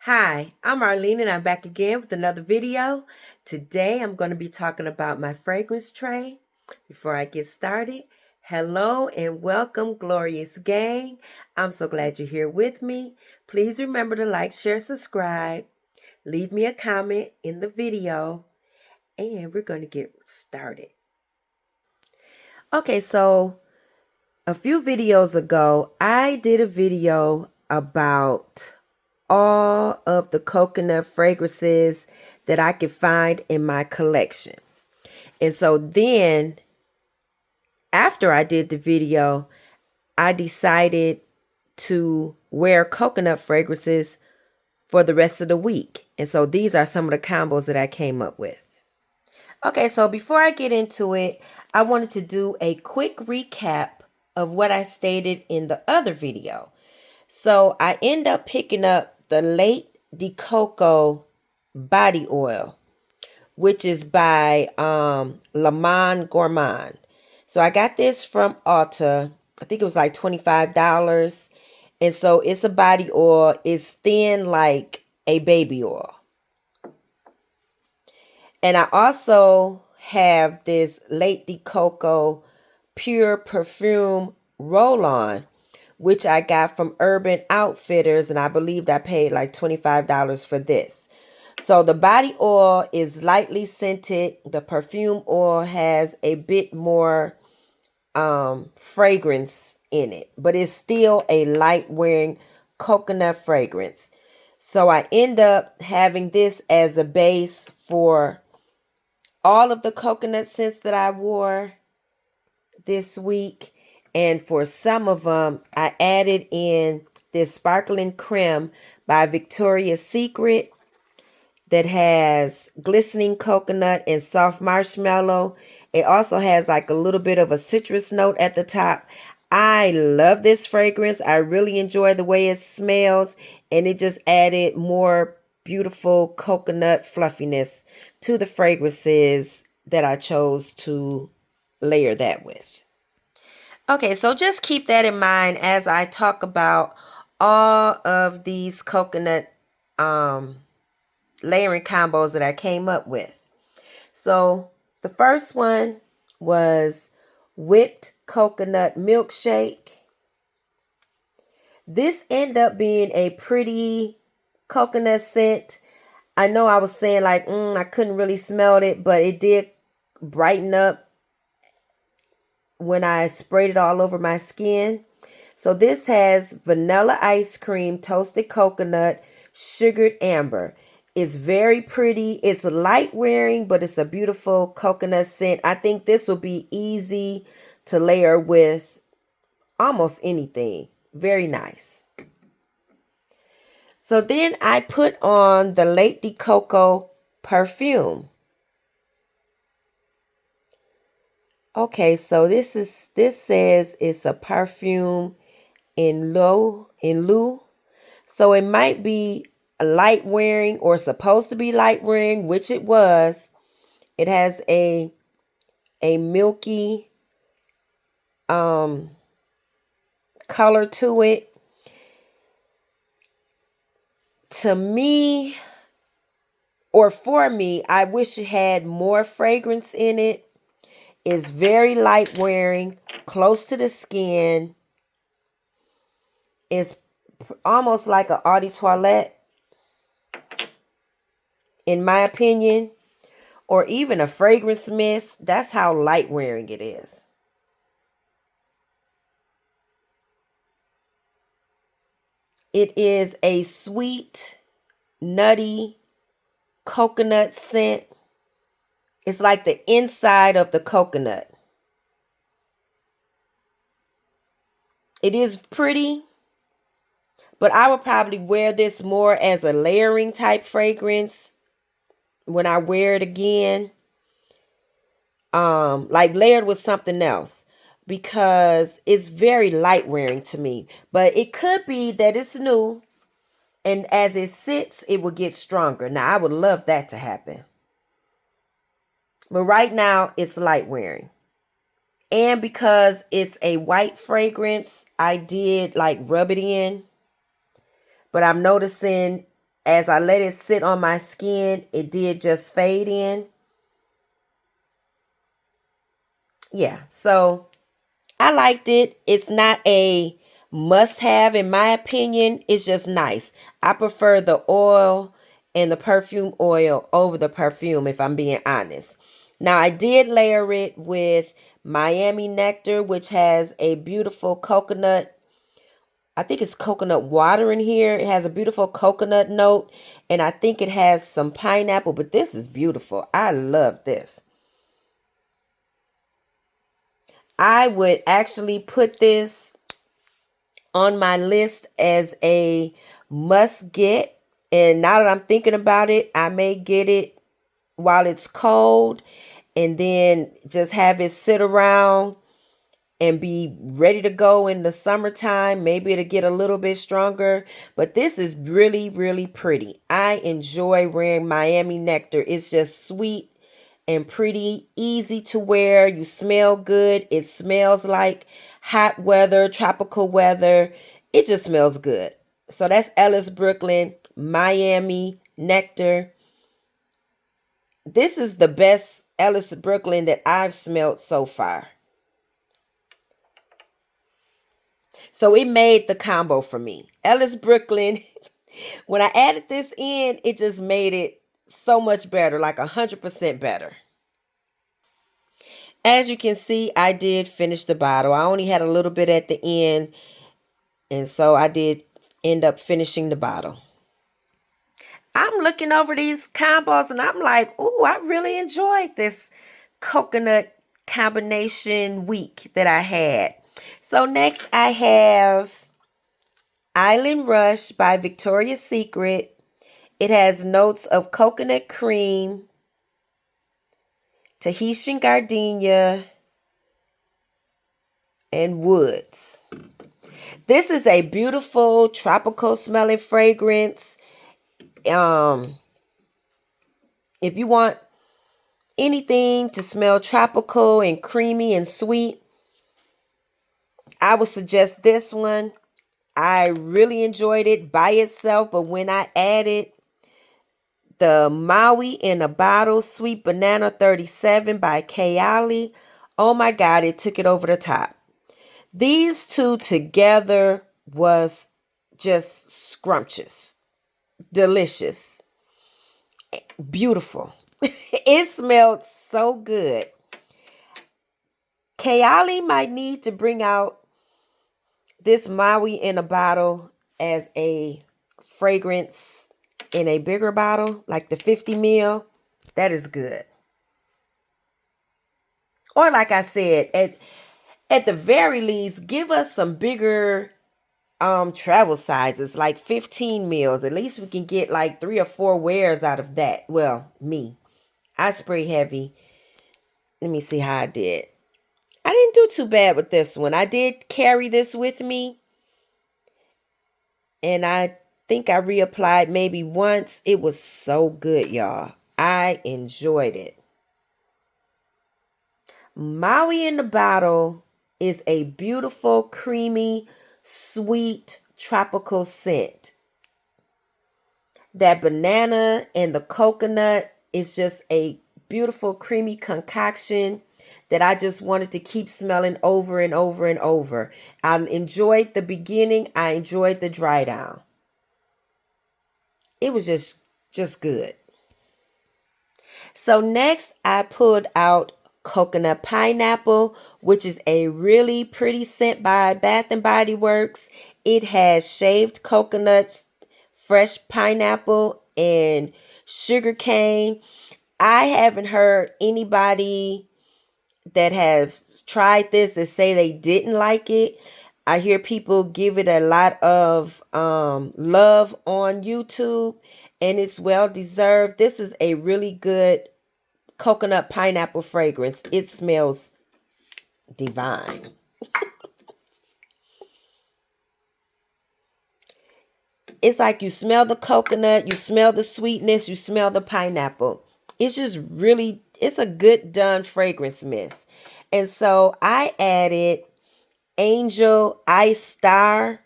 Hi, I'm Arlene and I'm back again with another video. Today I'm going to be talking about my fragrance tray. Before I get started, hello and welcome, glorious gang. I'm so glad you're here with me. Please remember to like, share, subscribe. Leave me a comment in the video and we're going to get started. Okay, so a few videos ago, I did a video about all of the coconut fragrances that I could find in my collection. And so then after I did the video, I decided to wear coconut fragrances for the rest of the week. And so these are some of the combos that I came up with. Okay, so before I get into it, I wanted to do a quick recap of what I stated in the other video. So I end up picking up the Lait De Coco body oil, which is by Le Gourmand. So I got this from Ulta. I think it was like $25. And so it's a body oil. It's thin like a baby oil. And I also have this Lait De Coco Pure Perfume roll-on, which I got from Urban Outfitters, and I believed I paid like $25 for this. So the body oil is lightly scented. The perfume oil has a bit more fragrance in it, but it's still a light wearing coconut fragrance. So I end up having this as a base for all of the coconut scents that I wore this week. And for some of them, I added in this sparkling creme by Victoria's Secret that has glistening coconut and soft marshmallow. It also has like a little bit of a citrus note at the top. I love this fragrance. I really enjoy the way it smells, and it just added more beautiful coconut fluffiness to the fragrances that I chose to layer that with. Okay, so just keep that in mind as I talk about all of these coconut layering combos that I came up with. So the first one was whipped coconut milkshake. This ended up being a pretty coconut scent. I know I was saying like, I couldn't really smell it, but it did brighten up when I sprayed it all over my skin. So this has vanilla ice cream, toasted coconut, sugared amber. It's very pretty. It's light wearing, but it's a beautiful coconut scent. I think this will be easy to layer with almost anything. Very nice. So then I put on the Lait De Coco perfume. Okay, so this says it's a perfume in lieu. So it might be light wearing or supposed to be light wearing, which it was. It has a milky color to it. To me, or for me, I wish it had more fragrance in it. It's very light wearing, close to the skin. It's almost like an eau de toilette, in my opinion, or even a fragrance mist. That's how light wearing it is. It is a sweet, nutty coconut scent. It's like the inside of the coconut. It is pretty, but I would probably wear this more as a layering type fragrance when I wear it again. Like layered with something else, because it's very light wearing to me. But it could be that it's new, and as it sits, it will get stronger. Now, I would love that to happen. But right now, it's light wearing. And because it's a white fragrance, I did like rub it in. But I'm noticing as I let it sit on my skin, it did just fade in. Yeah, so I liked it. It's not a must have in my opinion. It's just nice. I prefer the oil and the perfume oil over the perfume, if I'm being honest. Now, I did layer it with Miami Nectar, which has a beautiful coconut. I think it's coconut water in here. It has a beautiful coconut note, and I think it has some pineapple, but this is beautiful. I love this. I would actually put this on my list as a must get. And now that I'm thinking about it, I may get it while it's cold and then just have it sit around and be ready to go in the summertime. Maybe it'll get a little bit stronger, but this is really, really pretty. I enjoy wearing Miami Nectar. It's just sweet and pretty, easy to wear. You smell good. It smells like hot weather, tropical weather. It just smells good. So that's Ellis Brooklyn, Miami Nectar. This is the best Ellis Brooklyn that I've smelled so far. So it made the combo for me. Ellis Brooklyn, when I added this in, it just made it so much better, like 100% better. As you can see, I did finish the bottle. I only had a little bit at the end, and so I did end up finishing the bottle. I'm looking over these combos and I'm like, ooh, I really enjoyed this coconut combination week that I had. So next I have Island Rush by Victoria's Secret. It has notes of coconut cream, Tahitian gardenia, and woods. This is a beautiful tropical smelling fragrance. If you want anything to smell tropical and creamy and sweet, I would suggest this one. I really enjoyed it by itself, but when I added the Maui in a Bottle Sweet Banana 37 by Kayali, oh my God, it took it over the top. These two together was just scrumptious, delicious, beautiful. It smelled so good. Kayali might need to bring out this Maui in a bottle as a fragrance in a bigger bottle, like the 50 ml. That is good. Or like I said, at the very least, give us some bigger travel sizes, like 15 mils. At least we can get like 3 or 4 wears out of that. Well, me. I spray heavy. Let me see how I did. I didn't do too bad with this one. I did carry this with me. And I think I reapplied maybe once. It was so good, y'all. I enjoyed it. Maui in the Bottle is a beautiful, creamy, sweet, tropical scent. That banana and the coconut is just a beautiful, creamy concoction that I just wanted to keep smelling over and over and over. I enjoyed the beginning. I enjoyed the dry down. It was just good. So next I pulled out Coconut Pineapple, which is a really pretty scent by Bath and Body Works. It has shaved coconuts, fresh pineapple, and sugar cane. I haven't heard anybody that has tried this and say they didn't like it. I hear people give it a lot of love on YouTube, and it's well deserved. This is a really good coconut pineapple fragrance. It smells divine. It's like you smell the coconut, you smell the sweetness, you smell the pineapple. It's just really, it's a good done fragrance mist. And so I added Angel Ice Star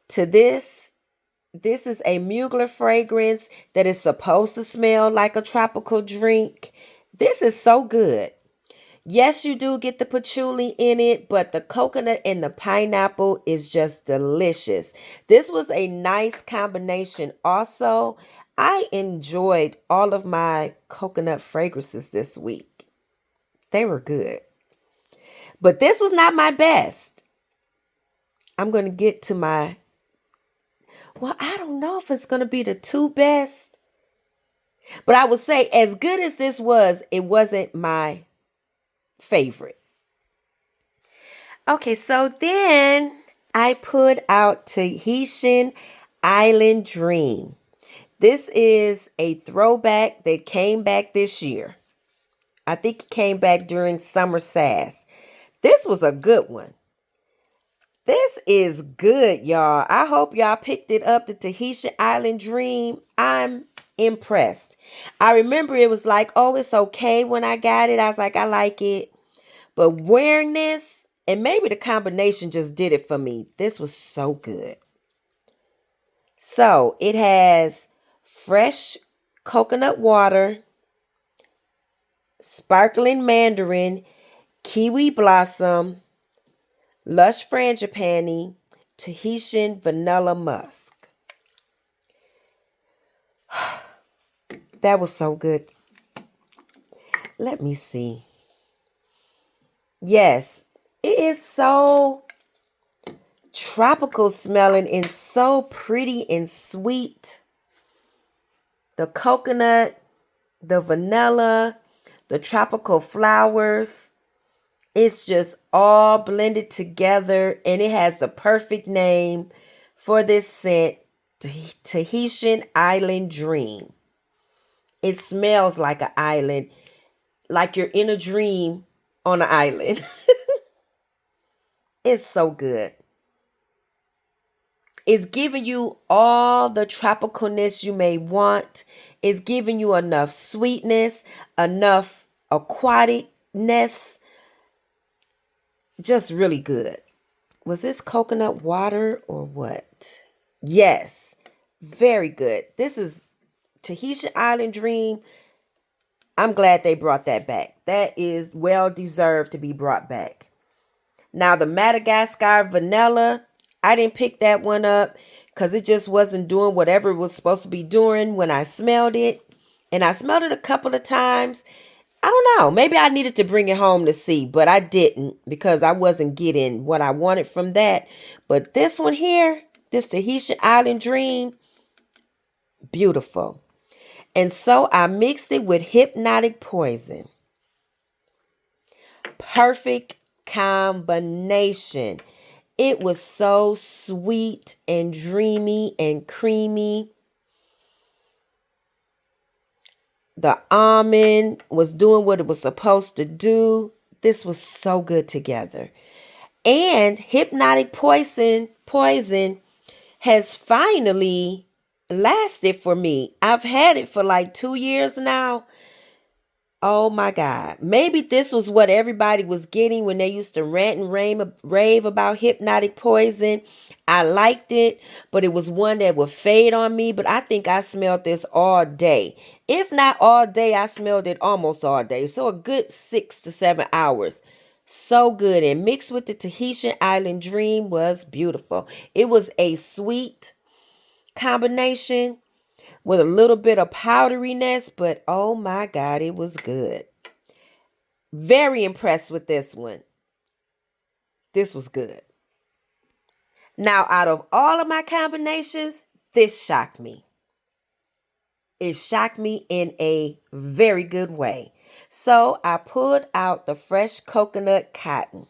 to this. This is a Mugler fragrance that is supposed to smell like a tropical drink. This is so good. Yes, you do get the patchouli in it, but the coconut and the pineapple is just delicious. This was a nice combination also. I enjoyed all of my coconut fragrances this week. They were good. But this was not my best. I'm going to get to my, well, I don't know if it's going to be the two best. But I would say as good as this was, it wasn't my favorite. Okay, so then I put out Tahitian Island Dream. This is a throwback that came back this year. I think it came back during Summer Sass. This was a good one. This is good, y'all. I hope y'all picked it up, the Tahitian Island Dream. I'm impressed. I remember it was like, oh, it's okay when I got it. I was like, I like it. But wearing this, and maybe the combination just did it for me. This was so good. So it has fresh coconut water, sparkling mandarin, kiwi blossom, lush frangipani, Tahitian vanilla musk. That was so good. Let me see. Yes, it is so tropical smelling and so pretty and sweet. The coconut, the vanilla, the tropical flowers. It's just all blended together, and it has the perfect name for this scent, Tahitian Island Dream. It smells like an island, like you're in a dream on an island. It's so good. It's giving you all the tropicalness you may want. It's giving you enough sweetness, enough aquaticness. Just really good. Was this coconut water or what? Yes, very good. This is Tahitian Island Dream. I'm glad they brought that back. That is well deserved to be brought back. Now the Madagascar Vanilla, I didn't pick that one up because it just wasn't doing whatever it was supposed to be doing when I smelled it. And I smelled it a couple of times. I don't know. Maybe I needed to bring it home to see, but I didn't because I wasn't getting what I wanted from that. But this one here, this Tahitian Island Dream, beautiful. And so I mixed it with Hypnotic Poison. Perfect combination. It was so sweet and dreamy and creamy. The almond was doing what it was supposed to do. This was so good together. And Hypnotic Poison has finally lasted for me. I've had it for like 2 years now. Oh my God. Maybe this was what everybody was getting when they used to rant and rave about Hypnotic Poison. I liked it, but it was one that would fade on me. But I think I smelled this all day. If not all day, I smelled it almost all day. So a good 6 to 7 hours. So good. And mixed with the Tahitian Island Dream was beautiful. It was a sweet combination with a little bit of powderiness, but oh my God, it was good. Very impressed with this one. This was good. Now, out of all of my combinations, this shocked me. It shocked me in a very good way. So I pulled out the fresh coconut cotton.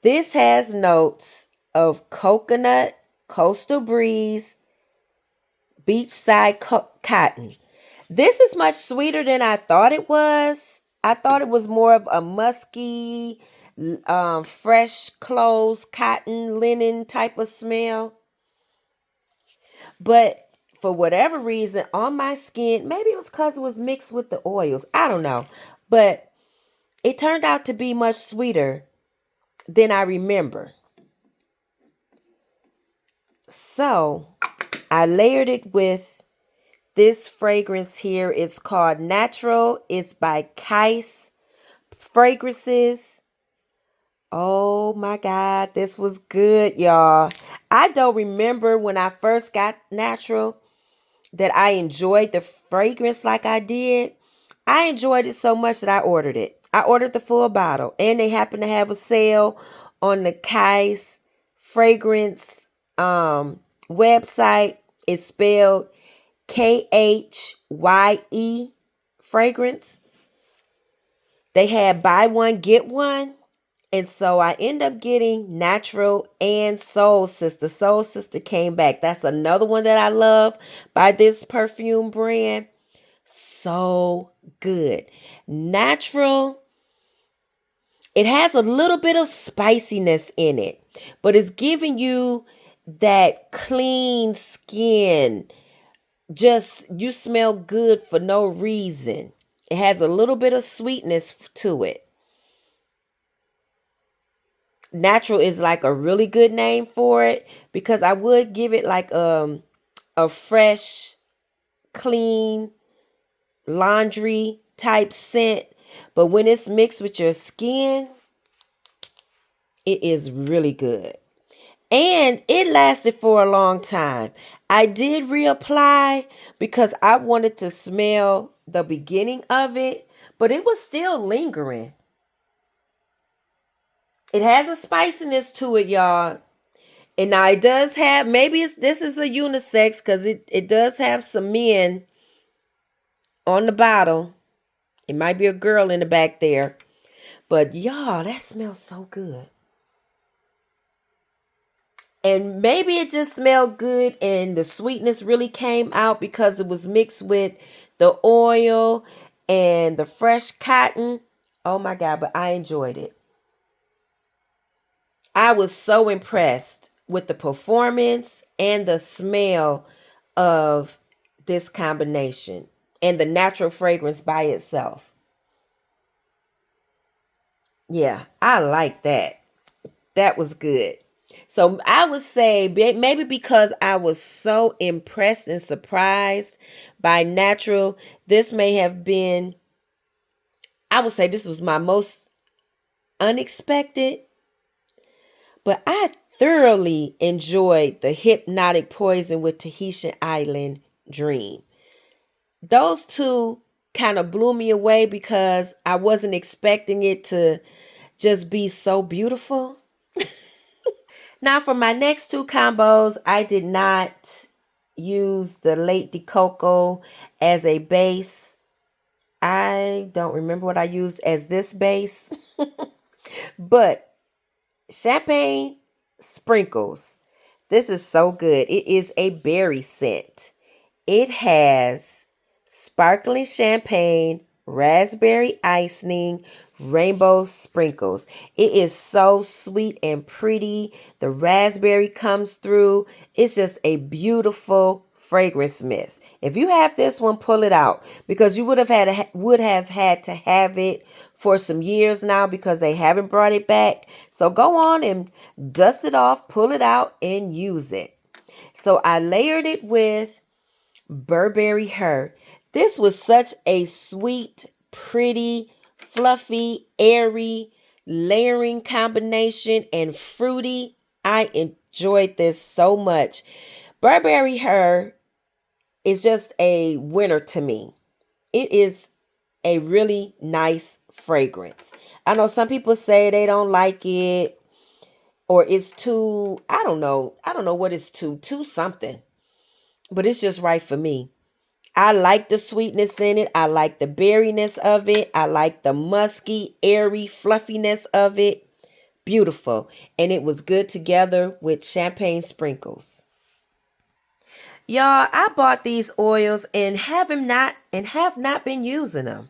This has notes of coconut, coastal breeze, beachside cotton. This is much sweeter than I thought it was. I thought it was more of a musky, fresh clothes, cotton, linen type of smell. But for whatever reason, on my skin, maybe it was because it was mixed with the oils. I don't know. But it turned out to be much sweeter than I remember. So I layered it with this fragrance here. It's called Natural. It's by Kais Fragrances. Oh my God, this was good, y'all. I don't remember when I first got Natural that I enjoyed the fragrance like I did. I enjoyed it so much that I ordered it. I ordered the full bottle, and they happened to have a sale on the Kais fragrance website. It's spelled KHYE fragrance. They had buy one get one. And so I end up getting Natural and Soul Sister. Soul Sister came back. That's another one that I love by this perfume brand. So good. Natural, it has a little bit of spiciness in it, but it's giving you that clean skin. Just you smell good for no reason. It has a little bit of sweetness to it. Natural is like a really good name for it because I would give it like a fresh, clean laundry type scent, but when it's mixed with your skin, it is really good. And it lasted for a long time. I did reapply because I wanted to smell the beginning of it, but it was still lingering. It has a spiciness to it, y'all. And now it does have, maybe this is a unisex because it does have some men on the bottle. It might be a girl in the back there. But y'all, that smells so good. And maybe it just smelled good and the sweetness really came out because it was mixed with the oil and the fresh cotton. Oh my God, but I enjoyed it. I was so impressed with the performance and the smell of this combination and the natural fragrance by itself. Yeah, I like that. That was good. So I would say maybe because I was so impressed and surprised by natural, this may have been, I would say this was my most unexpected, but I thoroughly enjoyed the Hypnotic Poison with Tahitian Island Dream. Those two kind of blew me away because I wasn't expecting it to just be so beautiful. Now for my next two combos, I did not use the Lait De Coco as a base. I don't remember what I used as this base, but champagne sprinkles. This is so good. It is a berry scent. It has sparkling champagne, raspberry icing, rainbow sprinkles. It is so sweet and pretty. The raspberry comes through. It's just a beautiful fragrance mist. If you have this one, pull it out because you would have had to have it for some years now because they haven't brought it back. So go on and dust it off, pull it out and use it. So I layered it with Burberry Her. This was such a sweet, pretty, fluffy, airy, layering combination and fruity. I enjoyed this so much. Burberry Her is just a winner to me. It is a really nice fragrance. I know some people say they don't like it or it's too, I don't know. I don't know what it's too something. But it's just right for me. I like the sweetness in it. I like the berryness of it. I like the musky, airy fluffiness of it. Beautiful. And it was good together with champagne sprinkles. Y'all, I bought these oils and have not been using them.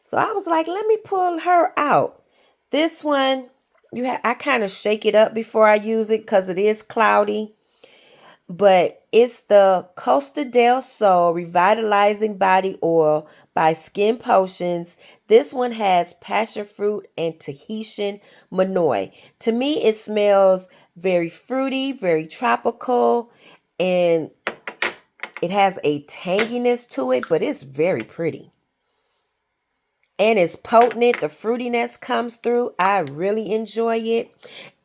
So I was like, let me pull her out. This one, I kind of shake it up before I use it because it is cloudy. But it's the Costa del Sol Revitalizing Body Oil by Skin Potions. This one has passion fruit and Tahitian Manoi. To me, it smells Very fruity, very tropical, and it has a tanginess to it, but it's very pretty. And it's potent. The fruitiness comes through. I really enjoy it.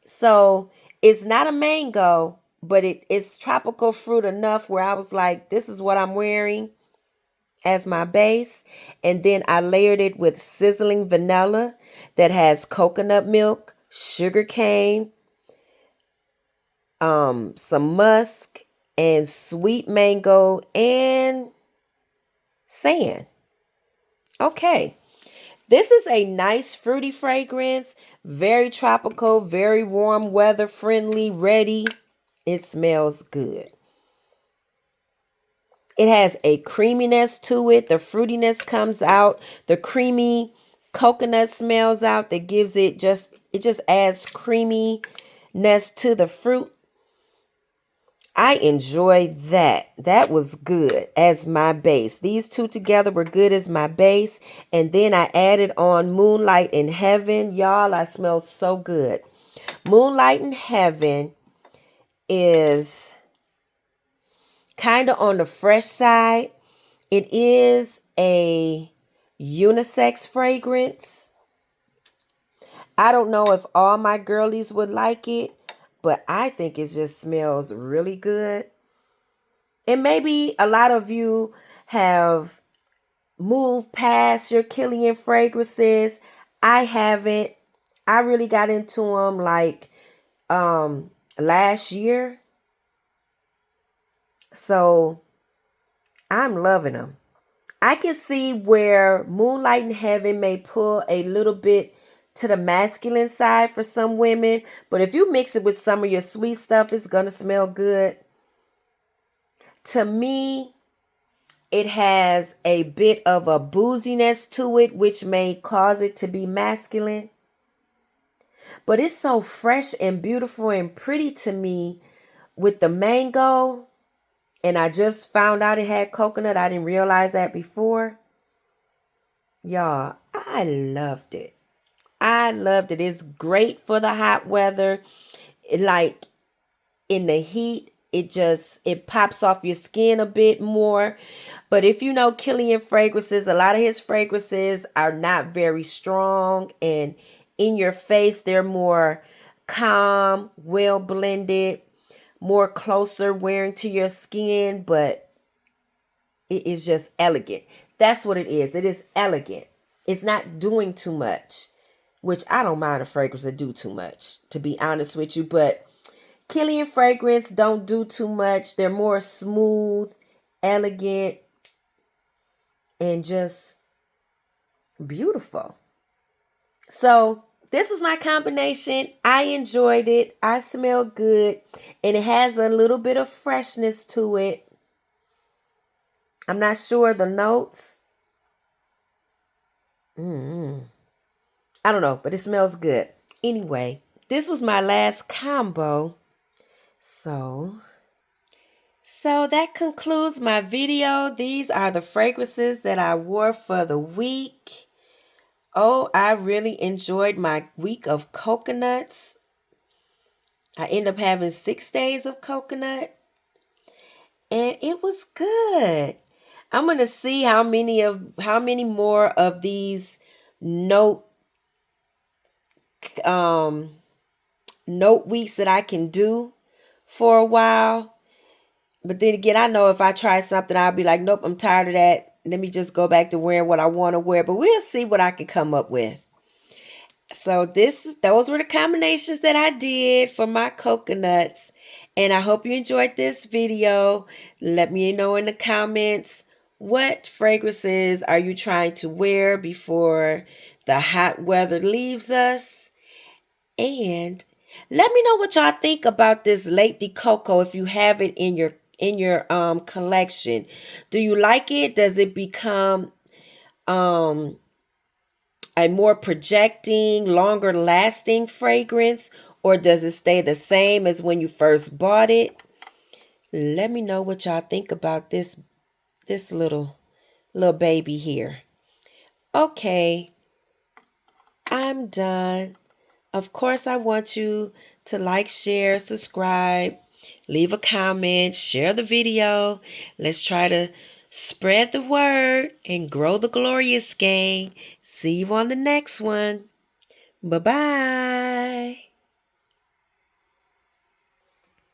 So it's not a mango, but it's tropical fruit enough where I was like, this is what I'm wearing as my base. And then I layered it with Sizzling Vanilla that has coconut milk, sugar cane, some musk, and sweet mango and sand. Okay. This is a nice fruity fragrance, very tropical, very warm weather friendly, ready. It smells good. It has a creaminess to it. The fruitiness comes out. The creamy coconut smells out that gives it just adds creaminess to the fruit. I enjoyed that. That was good as my base. These two together were good as my base. And then I added on Moonlight in Heaven. Y'all, I smell so good. Moonlight in Heaven is kind of on the fresh side. It is a unisex fragrance. I don't know if all my girlies would like it, but I think it just smells really good. And maybe a lot of you have moved past your Killian fragrances. I haven't. I really got into them like last year. So I'm loving them. I can see where Moonlight in Heaven may pull a little bit to the masculine side for some women. But if you mix it with some of your sweet stuff, it's going to smell good. To me, it has a bit of a booziness to it, which may cause it to be masculine. But it's so fresh and beautiful and pretty to me with the mango. And I just found out it had coconut. I didn't realize that before. Y'all, I loved it. I loved it. It's great for the hot weather. Like in the heat, it pops off your skin a bit more. But if you know Killian fragrances, a lot of his fragrances are not very strong, and in your face they're more calm, well blended, more closer wearing to your skin, but it is just elegant. That's what it is. It is elegant. It's not doing too much, which I don't mind a fragrance that do too much, to be honest with you. But Killian fragrance don't do too much. They're more smooth, elegant, and just beautiful. So this was my combination. I enjoyed it. I smell good. And it has a little bit of freshness to it. I'm not sure the notes. I don't know, but it smells good. Anyway, this was my last combo. So that concludes my video. These are the fragrances that I wore for the week. Oh, I really enjoyed my week of coconuts. I ended up having 6 days of coconut, and it was good. I'm gonna see how many more of these note weeks that I can do for a while. But then again, I know if I try something, I'll be like, nope, I'm tired of that. Let me just go back to wearing what I want to wear. But we'll see what I can come up with. So those were the combinations that I did for my coconuts. And I hope you enjoyed this video. Let me know in the comments, what fragrances are you trying to wear before the hot weather leaves us? And let me know what y'all think about this Lait De Coco if you have it in your collection. Do you like it? Does it become a more projecting, longer lasting fragrance, or does it stay the same as when you first bought it? Let me know what y'all think about this little baby here. Okay, I'm done. Of course, I want you to like, share, subscribe, leave a comment, share the video. Let's try to spread the word and grow the glorious gang. See you on the next one. Bye-bye.